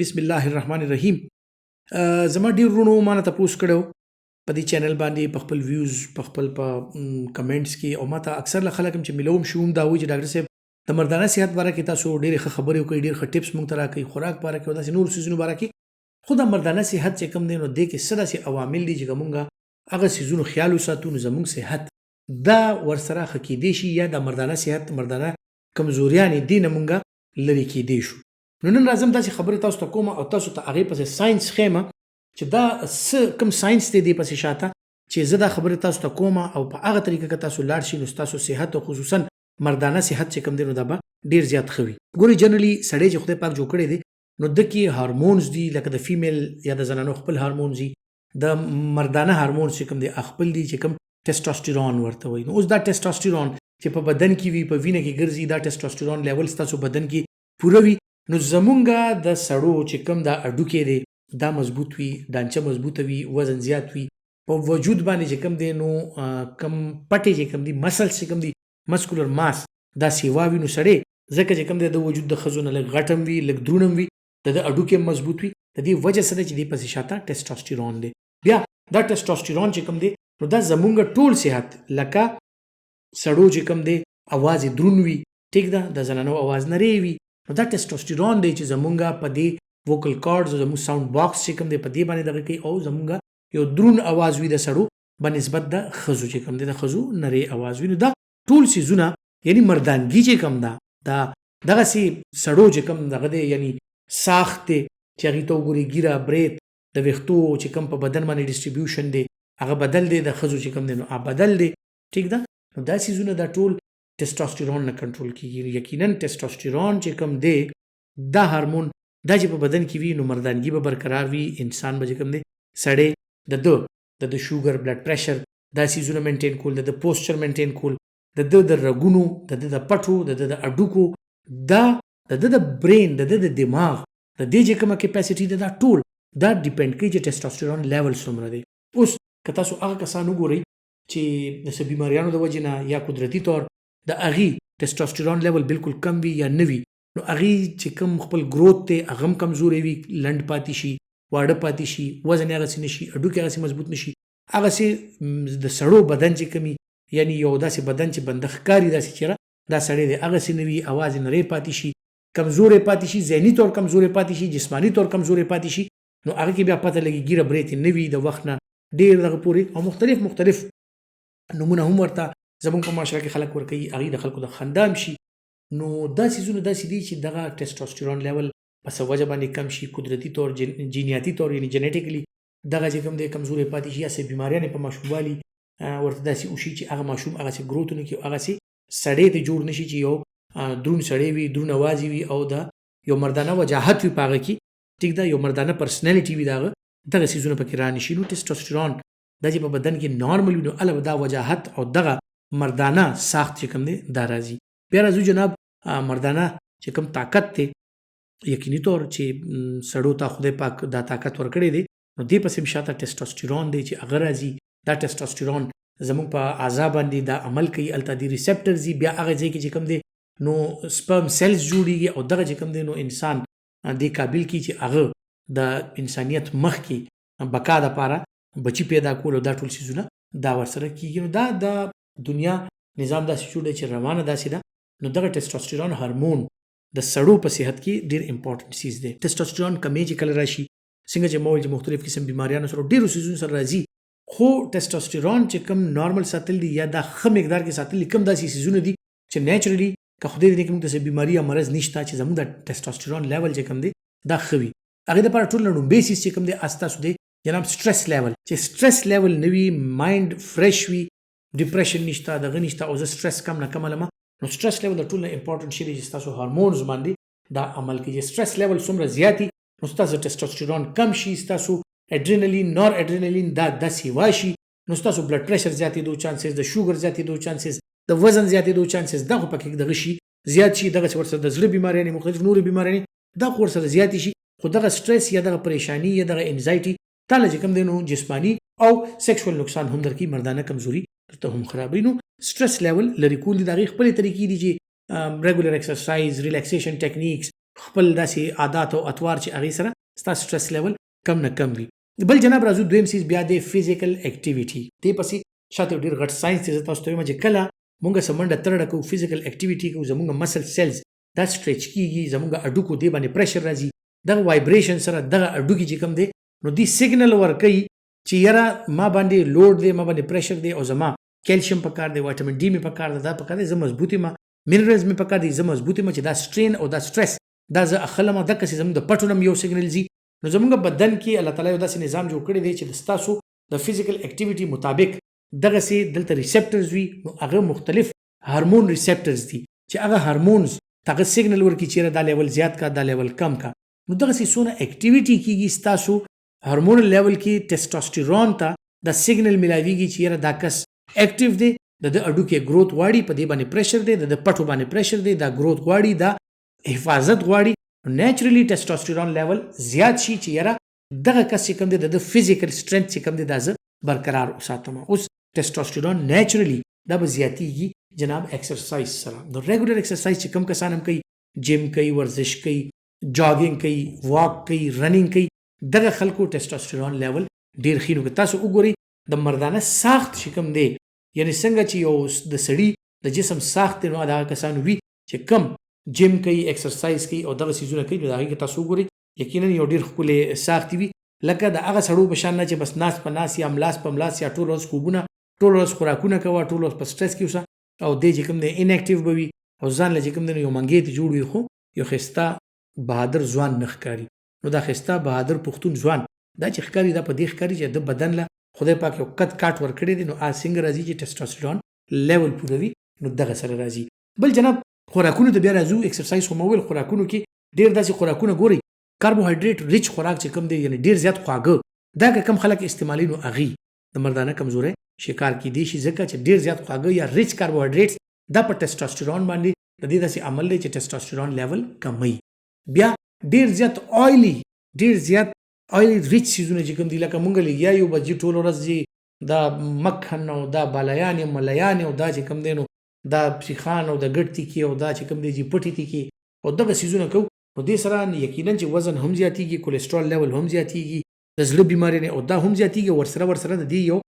بسم الله الرحمن الرحیم. زما ډیر ورونو ما نه تاسو کړو په دې چینل باندې په خپل ویوز په خپل کمنټس کې او ما ته اکثر خلک چې ملوم شوم دا وایي چې ډاکټر صاحب د مردانه صحت باره کې تاسو ډېرې ښه خبرې وکړئ، ډېر ښه ټیپس مونږ ته راکړئ، خوراک باره کې او داسې نور څیزونو باره کې. خو د مردانه صحت چې کوم دی نو دې کې څه داسې عوامل دي چې موږ هغه څیزونو خیال وساتو نو زموږ صحت دا ورسره ښه کیدی شي یا د مردانه صحت مردانه کمزوریانې دې نه موږ لرې کیدی شو. نو نن راځم داسې خبرې تاسو ته کوم او تاسو ته هغې پسې ساينس ښیم چې دا څه کوم ساينس دی دې پسې شاته چې زه دا خبرې تاسو ته کوم او په هغه طریقه که تاسو لاړ شئ نو ستاسو صحت او خصوصا مردانه صحت چې کوم دی نو دا به ډېر زیات ښه وي. ګورئ جنرالي سړی چې خدای پاک جوړ کړی دی نو د کې هارمونز دي لکه د فیمیل یا د زنانو خپل هارمونز دي، د مردانه هارمونز چې کوم دی خپل دي چې کوم ټیسټوسټیرون ورته وایي. نو اوس دا ټیسټوسټیرون چې په بدن کې وي په وینه کې ګرځي دا ټیسټوسټیرون لیول ستاسو بدن کې پوره وي نو زمونږ د سړو چې کوم دا اډوکې دی دا مضبوط وي، ډانچه مضبوطه وي، وزن زیات وي، په وجود باندې چې کوم دی نو کم پټې چې کوم دي مسلز چې کوم دي مسکولر ماس دا سیوا وي نو سړی ځکه چې کوم دی د وجود د ښځو نه لږ غټم وي لږ درونم وي د اډوکې مضبوط وي د دې وجه څه ده چې دې پسې شاته ټیسټوسټیرون دی. بیا دا ټیسټوسټیرون چې کوم دی نو دا زمونږ ټول صحت لکه سړو چې کوم دی اواز درون وي ټیک ده، د زنانو اواز نری وي نو دا ټیسټوسټیرون دی چې زمونږ په دې ووکل کارډز زموږ ساوند باکس چې کوم دی په دې باندې دغه کوي او زمونږ یو درون اواز وي د سړو بنسبت د ښځو چې کوم دی د ښځو نری اواز وي. نو دا ټول څیزونه یعنی مردانګي چې کوم ده دا دغسې سړو چې کوم دغه دی یعنی ساخت دی چې هغې ته وګورئ ګیره برید د ویښتو چې کوم په بدن باندې ډسټریبیوشن دی هغه بدل دی، د ښځو چې کوم دی نو هغه بدل دی ټیک ده. نو دا څیزونه دا ټول ټیسټوسټیرون نه کنټرول کیږي. یقینا ټیسټوسټیرون چې کوم دی دا هارمون دا چې په بدن کې وي نو مردانګي به برقرار وي، انسان به چې کوم دی سړی د شوګر بلډ پریشر دا څیزونه مینټین کول، د پوسچر مینټین کول، د رګونو د پټو د اډوکو دا د برین د دماغ د دې چې کومه کیپاسټي ده دا ټول دا ډیپینډ کوي چې ټیسټوسټیرون لیول څومره دی. اوس که تاسو هغه کسان وګورئ چې د څه بیماریانو د وجې نه یا قدرتي طور د هغې ټیسټوسټیرون لیول بالکل کم وي یا نه وي نو هغې چې کوم خپل گروت دی هغه هم کمزوری وي، لنډ پاتې شي، واړه پاتې شي، وزن یې هغسې نه شي، هډوکي هغسې مضبوط نه شي. هغسې د سړو بدن چې کومي یعنی یو داسې بدن چې بنده ښکاري داسې چېرې دا سړی دی هغسې نه وي، اواز یې نری پاتې شي، کمزوری پاتې شي، ذهني طور کمزوری پاتې شي، جسماني طور کمزوری پاتې شي نو هغه کې بیا پته لګي ګیره برېت یې نه وي د وخت نه ډېر دغه پورې او مختلف نومونه هم ورته زمونږ په معاشره کې خلک ورکوي هغې د خلکو د خندا هم شي. نو دا څیزونه داسې دي چې دغه ټیسټوسټیرون لیول په څه وجه باندې کم شي، قدرتي طور جینیاتي طور یعنی جینیټیکلی دغه چې کوم دی کمزوری پاتې شي یا څه بیماریانې په ماشوموالي ورته داسې وشي چې هغه ماشوم هغسې ګروت ونه کړي، هغسې سړی ته جوړ نه شي چې یو درون سړی وي، درون اواز وي او د یو مردانه وجاهت وي په هغه کې ټیک ده، یو مردانه پرسنالټي وي د هغه دغه څیزونه پکې را نه شي. نو ټیسټوسټیرون دا چې په بدن کې نارمل وي نو هله به دا وجاهت او دغه مردانه ساخت چې کوم دی دا راځي. بیا راځو جناب مردانه چې کوم طاقت دی یقیني طور چې سړو ته خدای پاک دا طاقت ورکړی دی نو دې پسې هم شاته ټیسټوسټیرون دی چې هغه راځي. دا ټیسټوسټیرون زموږ په اعضا باندې دا عمل کوي، هلته دې ریسپټرز دي، بیا هغه ځای کې چې کوم دی نو سپرم سیلز جوړیږي او دغه چې کوم دی نو انسان دې قابل کړي چې هغه د انسانیت مخکې بقا دپاره بچي پیدا کول او دا ټول څیزونه دا ورسره کېږي. نو دا د دنیا نظام داسې جوړ دی چې روانه داسې ده. نو دغه ټیسټوسټیرون هارمون د سړو په صحت کې ډېر امپورټنټ چیز دی. ټیسټوسټیرون کمی چې کله راشي څنګه چې ما وویل چې مختلف قسم بیماریانو سره ډېرو څیزونو سره راځي خو ټیسټوسټیرون چې کوم نارمل ساتل دي یا دا ښه مقدار کې ساتل دي کوم داسې څیزونه دي چې نیچرلی که خدای دې کوم داسې بیماري یا مرض نشته چې زموږ د ټیسټوسټیرون لیول چې کوم دی دا ښه وي. هغې دپاره ټول نه لومبی څیز چې کوم دی ستاسو دی جناب سټرس لیول، چې سټرس لیول نه وي، مایند فرش وي، ډپریشن نشته، دغه نشته او زه سټرس کم نه کم لمه نو سټرس لیول د ټول نه امپورټنټ شی دی چې ستاسو هارمونز باندې دا عمل کوي. سټرس لیول څومره زیاتي نو ستاسو ټیسټوسټیرون کم شي، ستاسو اډرینالین نور اډرینالین دا سیوا شي نو ستاسو بلډ پریشر زیاتېدو چانسز، د شوګر زیاتېدو چانسز، د وزن زیاتېدو چانسز دا خو پکې دغه شي زیات شي، دغسې ورسره د زړه بیماریانې مختلف نورې بیماریانې دا خو ورسره زیاتې شي. خو دغه سټرس یا دغه پریشاني یا دغه انزایټي تاله چې کوم دی نو جسماني او سیکشوال نقصان هم درکوي، مردانه کمزوري ته هم خرابوي. نو سټرس لیول لرې کول دي د هغې خپلې طریقې دي چې ریګولر ایکسرسایز، ریلیکسیشن ټیکنیکس، خپل داسې عادات او اطوار چې هغې سره ستا سټرس لیول کم نه کم وي. بل جناب راځو دویم سیز بیا دی فزیکل اکټیویټي. دې پسې شاته ډېر غټ ساینس دی. زه تاسو ته وایم چې کله مونږ څه منډه ترړه کوو فزیکل اکټیویټي کوو زمونږ مسل سیلز دا سټریچ کېږي زمونږ هډوکو دې باندې پریشر راځي دغه وایبریشن سره دغه هډوکي چې کوم دی نو دوی سیګنل ورکوي چې یاره ما باندې لوډ دی ما باندې پریشر دی او زما کیلشیم پکار دی وایټامین ډي مې پکار دی دا پکار دی زه مضبوط یم منرلز مې پکار دی زه مضبوط یم چې دا سټرین او دا سټرس دا زه اخلم دغسې زموږ د پټو نه یو سیګنل ځي نو زموږ بدن کې الله تعالی یو داسې نظام جوړ کړی دی چې ستاسو د فزیکل اکټیویټي مطابق دغسې دلته ریسپټرز وي نو هغه مختلف هارمون ریسپټرز دي چې هغه هارمونز هغه سیګنل ورکړي چې دا لیول زیات کا دا لیول کم کا نو دغسې څونه اکټیویټي کېږي ستاسو هارمونل لیول کې ټیسټوسټیرون ته دا سیګنل ملاویږي چې یاره دا کس اکټیو دی د هډوکې ګروت غواړي په دې باندې پریشر دی د پټو باندې پریشر دی دا ګروت غواړي دا حفاظت غواړي نیچرلی ټیسټوسټیرون لیول زیات شي چې یاره دغه کس چې کوم دی د فزیکل سټرنث چې کوم دی دا زه برقرار وساتم. اوس ټیسټوسټیرون نیچرلی دا به زیاتیږي جناب ایکسرسایز سره. د ریګولر ایکسرسایز چې کوم کسان هم کوي جیم کوي ورزش کوي جاګینګ کوي واک کوي رننګ کوي دغه خلکو ټیسټوسټیرون لیول ډیر ښه نو تاسو وګورئ د مردانه ساخت چې کوم دی یعنی څنګه چې یو د سړي د جسم ساخت نو دا کسان وي چې کم جیم کوي ایکسرسایز کوي او دغه سیزونه کوي نو هغه کې تاسو وګورئ یقینا یو ډیر ښکلی ساخت وي لکه د هغه سړو په شان نه چې بس ناس په ناس یا ملاس په ملاس یا ټول ورځ خوبونه ټول ورځ خوراکونه کوه ټول ورځ په سټرس کې اوسه او دې چې کوم دی اناکټیو به وي او ځان له چې کوم دی یو منګې ته جوړ وي خو یو ښایسته بهادر ځوان نه ښکاري نو دا ښایسته بهادر پښتون ځوان دا چې ښکاري دا په دې ښکاري چې د بدن له خدای پاک یو قد کاټ ورکړی دی نو څنګه راځي چې ټیسټوسټیرون لیول پوره وي نو دغه سره راځي. بل جناب خوراکونو ته بیا راځو ایکسرسایز خو مو ویل خوراکونو کې ډېر داسې خوراکونه ګورئ کاربوهایډریټ ریچ خوراک چې کوم دی یعنی ډېر زیات خواږه دا که کم خلک استعمالي نو هغې د مردانه کمزورۍ شکار کیدی شي ځکه چې ډېر زیات خواږه یا ریچ کاربوهایډریټس دا په ټیسټوسټیرون باندې د دې داسې عمل دی چې ټیسټوسټیرون لیول کموي. بیا ډېر زیات آیلی ډېر زیات آیلی ریچ سیزونه چې کوم دي لکه مونږ لګیا یو بجې ټول ورځ چې دا مکھن او دا بالیانې ملیانې او دا چې کوم دی نو دا پسیخان او د ګډ تیکي او دا چې کوم دی چې پټي تیکي او دغه سیزونه کوو نو دې سره یقینا چې وزن هم زیاتیږي کولیسټرول لیول هم زیاتیږي د زړه بیماري نه او دا هم زیاتیږي ورسره د دې یو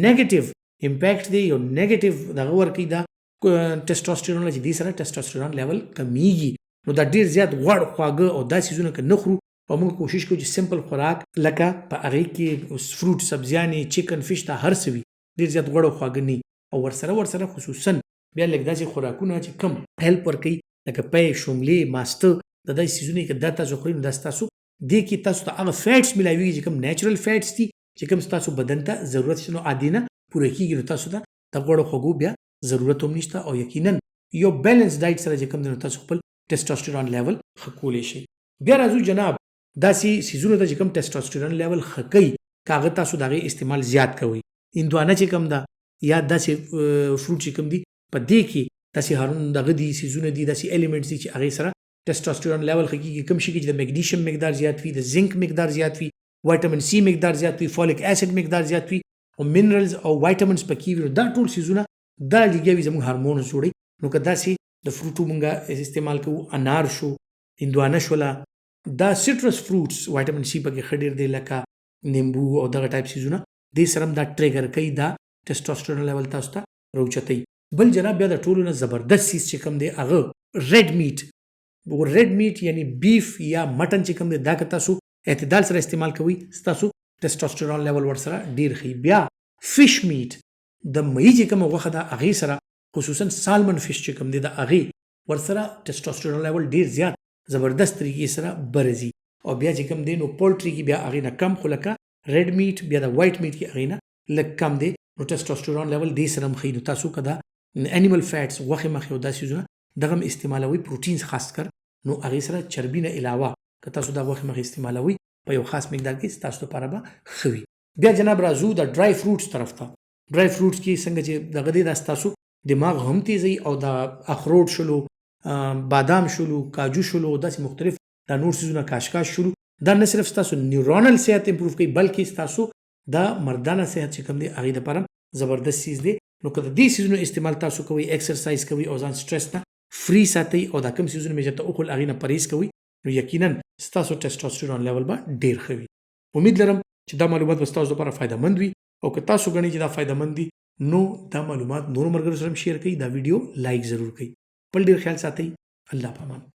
نیگیټیو امپیکټ دی یو نیگیټیو دغه ورکوي دا ټیسټوسټیرون چې دې سره ټیسټوسټیرون لیول کمیږي نو دا ډېر زیات غوړ خواږه او دا سیزونه که نه خورو او موږ کوشش کوو چې سمپل خوراک لکه په هغې کې فروټ سبزیانې چکن فش ته هر څه وي ډېر زیات غوړ او خواږه نه او ورسره خصوصا بیا لږ داسې خوراکونه چې کم هیلپ ورکوي لکه پی شوملې ماسته د داسې سیزونه که دا تاسو خورئ نو دا ستاسو دې کې تاسو ته هغه فیټس میلاویږي چې کوم نیچرل فیټس دي چې کوم ستاسو بدن ته ضرورت شي نو عادي نه پوره کېږي نو تاسو ته د غوړو خوږو بیا ضرورت هم نشته او یقینا یو بیلنس ډایټ سره چې کوم دی نو تاسو خپل ټیسټوسټیرون لیول ښه کولی شئ. بیا راځو جناب داسې سیزونو ته چې کوم ټیسټوسټیرون لیول ښه کوي که هغه تاسو د هغې استعمال زیات کوئ هندوانه چې کوم ده یا داسې فروټ چې کوم دي په دې کې داسې هارون دغه دي سیزونه دي داسې ایلیمنټس دي چې هغې سره ټیسټوسټیرون لیول ښه کېږي کوم شي کې چې د میګنیشیم مقدار زیات وي د زنک مقدار زیات وي وایټامین سی مقدار زیات وي فولیک اسید مقدار زیات وي او منرلز او وایټامینز پکې وي نو دا ټول سیزونه دا لګیا وي زموږ هارمونز جوړوي نو که داسې د فروټو مونږ استعمال کوو انار شو هندوانه شوله دا سټرس فروټس وایټامین سی پکې ښه ډېر دی لکه نیمبو او دغه ټایپ سیزونه دې سره هم دا ټریګر کوي دا ټیسټوسټیرون لیول تاسو ته راوچتوي. بل جناب بیا د ټولو نه زبردست سیز چې کوم دی هغه ریډ میټ یعنی بیف یا مټن چې کوم دی دا که تاسو اعتدال سره استعمال کوئ ستاسو ټیسټوسټیرون لیول ورسره ډېر ښه. بیا فش میټ د مهي چې کومه غوښه ده هغې سره خصوصا سالمن فش چې کوم دی د هغې ورسره ټیسټوسټیرون لیول ډېر زیات زبردست طریقې سره برځي او بیا چې کوم دی نو پولټري کې بیا هغې نه کم خو لکه ریډ میټ بیا د وایټ میټ کې هغې نه لږ کم دی نو ټیسټوسټیرون لیول دې سره هم ښه نو تاسو که دا انیمل فیټس غوښې مخې او دا سیزونه دغه هم استعمالوئ پروټینز خاص کر نو هغې سره چربي نه علاوه که تاسو دا غوښې مخې استعمالوئ په یو خاص مقدار کې ستاسو لپاره به ښه وي. بیا جناب راځو د ډرای فروټس طرف ته. ډرای فروټس کې څنګه چې دغه دی دا ستاسو دماغ هم تیزوي او د اخروټ شلو بادام شلو کاجو شلو داسې مختلف دا نور سیزونه کاشکاش شلو دا نه صرف ستاسو نیورونل صحت امپروف کوي بلکې ستاسو د مردانه صحت چې کوم دی هغې دپاره زبردست سیز دی. نو که د دې سیزونو استعمال تاسو کوئ ایکسرسایز کوئ او ځان سټرس نه فری ساتئ او دا کوم سیزونه مې چې ته وښول هغې نه پرهیز کوئ نو یقینا ستاسو ټیسټوسټيرون لیول به ډیر ښه وي. امید لرم چې دا معلومات به ستاسو لپاره فایدهمند وي او که تاسو غواړئ چې دا فایدهمند دي نو دا معلومات نور ملګرو سره شیر کړئ، دا ویډیو لایک ضرور کړئ. بل ډیر خیال ساتئ. الله پامان.